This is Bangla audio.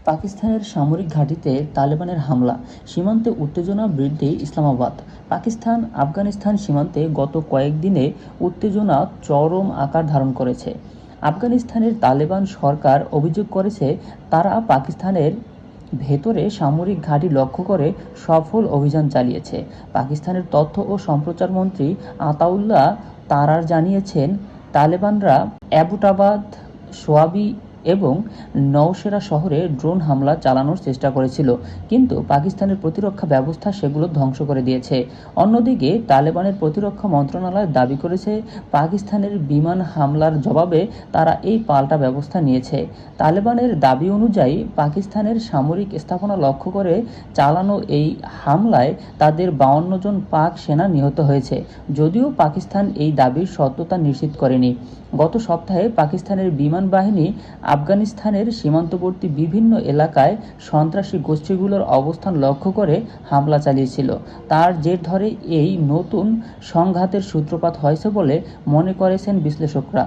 পাকিস্তানের সামরিক ঘাঁটিতে তালেবানের হামলা, সীমান্তে উত্তেজনা বৃদ্ধি ইসলামাবাদ। পাকিস্তান আফগানিস্তান সীমান্তে গত কয়েকদিনে উত্তেজনা চরম আকার ধারণ করেছে। আফগানিস্তানের তালেবান সরকার অভিযোগ করেছে তারা পাকিস্তানের ভেতরে সামরিক ঘাঁটি লক্ষ্য করে সফল অভিযান চালিয়েছে। পাকিস্তানের তথ্য ও সম্প্রচার মন্ত্রী আতাউল্লাহ তারার জানিয়েছেন, তালেবানরা অ্যাবোটাবাদ, সোয়াবি এবং নওশেরা শহরে ড্রোন হামলা চালানোর চেষ্টা করেছিল, কিন্তু পাকিস্তানের প্রতিরক্ষা ব্যবস্থা সেগুলো ধ্বংস করে দিয়েছে। অন্যদিকে তালেবানের প্রতিরক্ষা মন্ত্রণালয় দাবি করেছে পাকিস্তানের বিমান হামলার জবাবে তারা এই পাল্টা ব্যবস্থা নিয়েছে। তালেবানের দাবি অনুযায়ী পাকিস্তানের সামরিক স্থাপনা লক্ষ্য করে চালানো এই হামলায় তাদের 52 জন পাক সেনা নিহত হয়েছে, যদিও পাকিস্তান এই দাবির সত্যতা নিশ্চিত করেনি। গত সপ্তাহে পাকিস্তানের বিমান বাহিনী আফগানিস্তানের সীমান্তবর্তী বিভিন্ন এলাকায় সন্ত্রাসী গোষ্ঠীগুলোর অবস্থান লক্ষ্য করে হামলা চালিয়েছিল। তার জের ধরে এই নতুন সংঘাতের সূত্রপাত হয়েছে বলে মনে করেছেন বিশ্লেষকরা।